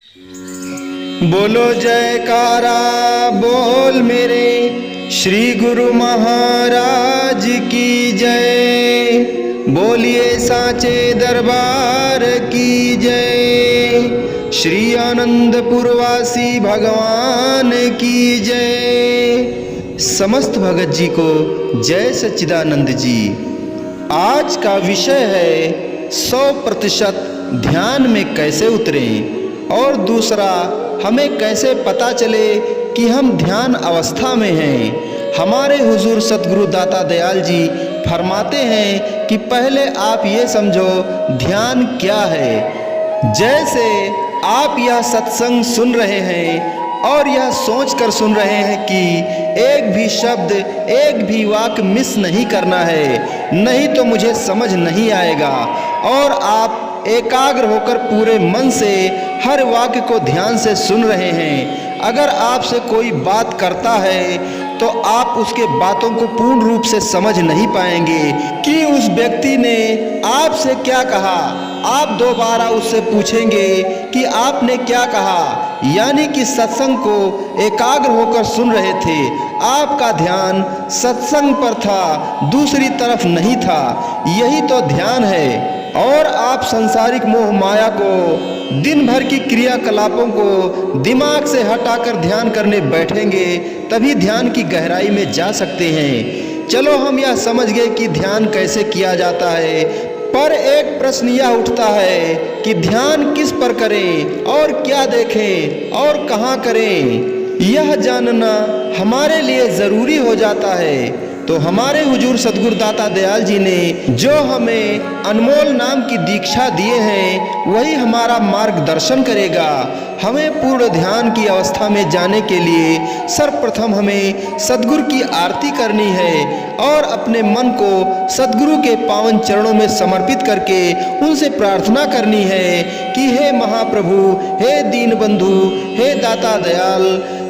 बोलो जयकारा बोल मेरे श्री गुरु महाराज की जय। बोलिए साचे दरबार की जय। श्री आनंदपुरवासी भगवान की जय। समस्त भगत जी को जय सच्चिदानंद जी। आज का विषय है 100% ध्यान में कैसे उतरें, और दूसरा हमें कैसे पता चले कि हम ध्यान अवस्था में हैं। हमारे हुजूर सतगुरु दाता दयाल जी फरमाते हैं कि पहले आप ये समझो ध्यान क्या है। जैसे आप यह सत्संग सुन रहे हैं और यह सोच कर सुन रहे हैं कि एक भी शब्द, एक भी वाक्य मिस नहीं करना है, नहीं तो मुझे समझ नहीं आएगा। और आप एकाग्र होकर पूरे मन से हर वाक्य को ध्यान से सुन रहे हैं। अगर आपसे कोई बात करता है तो आप उसके बातों को पूर्ण रूप से समझ नहीं पाएंगे कि उस व्यक्ति ने आपसे क्या कहा। आप दोबारा उससे पूछेंगे कि आपने क्या कहा, यानी कि सत्संग को एकाग्र होकर सुन रहे थे। आपका ध्यान सत्संग पर था, दूसरी तरफ नहीं था। यही तो ध्यान है। और आप संसारिक मोह माया को, दिन भर की क्रियाकलापों को दिमाग से हटाकर ध्यान करने बैठेंगे, तभी ध्यान की गहराई में जा सकते हैं। चलो हम यह समझ गए कि ध्यान कैसे किया जाता है, पर एक प्रश्न यह उठता है कि ध्यान किस पर करें और क्या देखें और कहाँ करें। यह जानना हमारे लिए ज़रूरी हो जाता है। तो हमारे हुजूर सतगुरु दाता दयाल जी ने जो हमें अनमोल नाम की दीक्षा दिए हैं, वही हमारा मार्गदर्शन करेगा। हमें पूर्ण ध्यान की अवस्था में जाने के लिए सर्वप्रथम हमें सतगुरु की आरती करनी है और अपने मन को सतगुरु के पावन चरणों में समर्पित करके उनसे प्रार्थना करनी है कि हे महाप्रभु, हे दीन बंधु, हे दाता दयाल,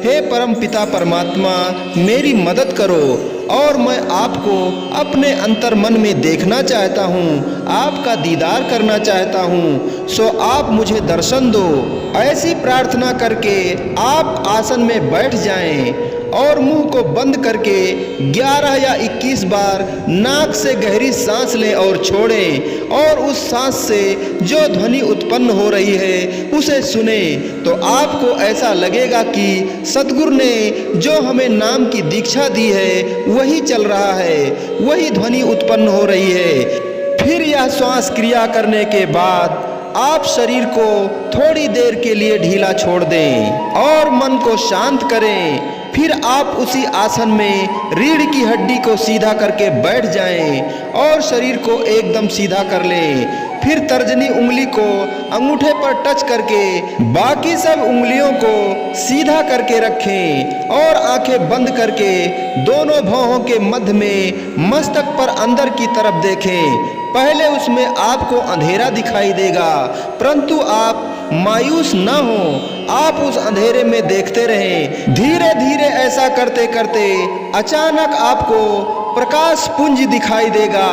हे परम पिता परमात्मा, मेरी मदद करो। और मैं आपको अपने अंतर मन में देखना चाहता हूँ, आपका दीदार करना चाहता हूँ, सो आप मुझे दर्शन दो। ऐसी प्रार्थना करके आप आसन में बैठ जाएं और मुंह को बंद करके 11 या 21 बार नाक से गहरी सांस लें और छोड़ें, और उस सांस से जो ध्वनि उत्पन्न हो रही है उसे सुने। तो आपको ऐसा लगेगा कि सतगुरु ने जो हमें नाम की दीक्षा दी है वही चल रहा है, वही ध्वनि उत्पन्न हो रही है। फिर यह श्वास क्रिया करने के बाद आप शरीर को थोड़ी देर के लिए ढीला छोड़ दें और मन को शांत करें। फिर आप उसी आसन में रीढ़ की हड्डी को सीधा करके बैठ जाएं और शरीर को एकदम सीधा कर लें। फिर तर्जनी उंगली को अंगूठे पर टच करके बाकी सब उंगलियों को सीधा करके रखें और आंखें बंद करके दोनों भौहों के मध्य में मस्तक पर अंदर की तरफ देखें। पहले उसमें आपको अंधेरा दिखाई देगा, परंतु आप मायूस न हो, आप उस अंधेरे में देखते रहें। धीरे धीरे ऐसा करते करते अचानक आपको प्रकाश पुंज दिखाई देगा।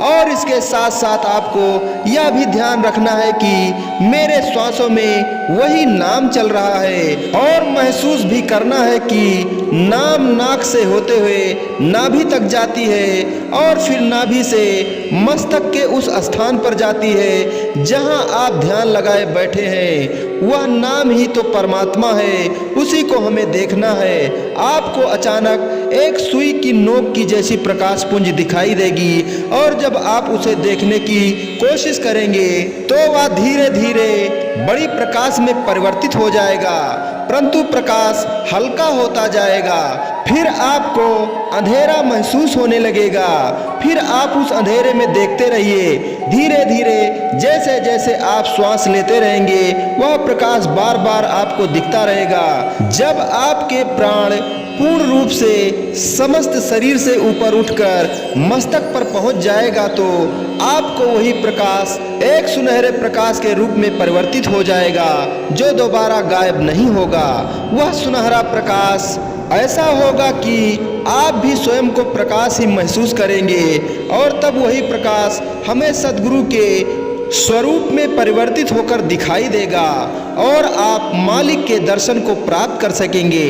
और इसके साथ साथ आपको यह भी ध्यान रखना है कि मेरे श्वासों में वही नाम चल रहा है, और महसूस भी करना है कि नाम नाक से होते हुए नाभि तक जाती है और फिर नाभि से मस्तक के उस स्थान पर जाती है जहां आप ध्यान लगाए बैठे हैं। वह नाम ही तो परमात्मा है, उसी को हमें देखना है। आपको अचानक एक सुई की नोक की जैसी प्रकाश पुंज दिखाई देगी, और जब आप उसे देखने की कोशिश करेंगे तो वह धीरे धीरे बड़ी प्रकाश में परिवर्तित हो जाएगा, परंतु प्रकाश हल्का होता जाएगा। फिर आपको अंधेरा महसूस होने लगेगा। फिर आप उस अंधेरे में देखते रहिए। धीरे धीरे जैसे जैसे आप श्वास लेते रहेंगे वह प्रकाश बार बार आपको दिखता रहेगा। जब आपके प्राण पूर्ण रूप से समस्त शरीर से ऊपर उठकर मस्तक पर पहुंच जाएगा तो आपको वही प्रकाश एक सुनहरे प्रकाश के रूप में परिवर्तित हो जाएगा, जो दोबारा गायब नहीं होगा। वह सुनहरा प्रकाश ऐसा होगा कि आप भी स्वयं को प्रकाश ही महसूस करेंगे, और तब वही प्रकाश हमें सद्गुरु के स्वरूप में परिवर्तित होकर दिखाई देगा और आप मालिक के दर्शन को प्राप्त कर सकेंगे।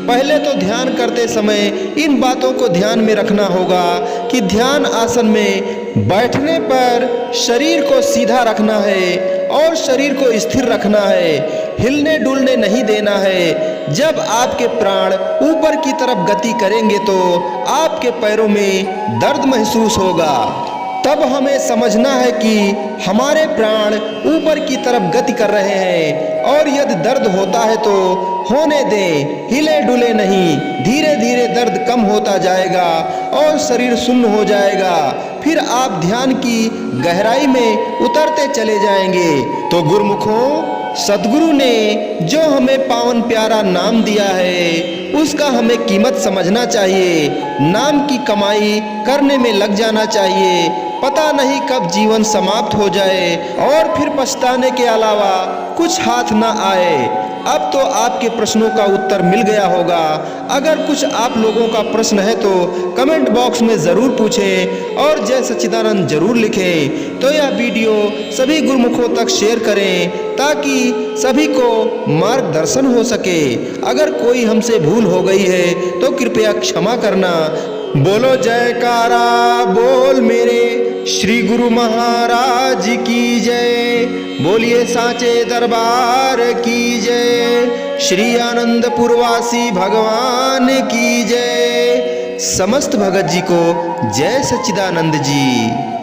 पहले तो ध्यान करते समय इन बातों को ध्यान में रखना होगा कि ध्यान आसन में बैठने पर शरीर को सीधा रखना है और शरीर को स्थिर रखना है, हिलने डुलने नहीं देना है। जब आपके प्राण ऊपर की तरफ गति करेंगे तो आपके पैरों में दर्द महसूस होगा। तब हमें समझना है कि हमारे प्राण ऊपर की तरफ गति कर रहे हैं और यदि दर्द होता है तो होने दें, हिले डुले नहीं। धीरे धीरे दर्द कम होता जाएगा और शरीर शून्य हो जाएगा। फिर आप ध्यान की गहराई में उतरते चले जाएंगे। तो गुरुमुखों, सद्गुरु ने जो हमें पावन प्यारा नाम दिया है उसका हमें कीमत समझना चाहिए। नाम की कमाई करने में लग जाना चाहिए। पता नहीं कब जीवन समाप्त हो जाए और फिर पछताने के अलावा कुछ हाथ ना आए। अब तो आपके प्रश्नों का उत्तर मिल गया होगा। अगर कुछ आप लोगों का प्रश्न है तो कमेंट बॉक्स में ज़रूर पूछें और जय सच्चिदानंद जरूर लिखें। तो यह वीडियो सभी गुरुमुखों तक शेयर करें ताकि सभी को मार्गदर्शन हो सके। अगर कोई हमसे भूल हो गई है तो कृपया क्षमा करना। बोलो जयकारा बोल मेरे श्री गुरु महाराज की जय। बोलिए साचे दरबार की जय। श्री आनंदपुरवासी भगवान की जय। समस्त भगत जी को जय सच्चिदानंद जी।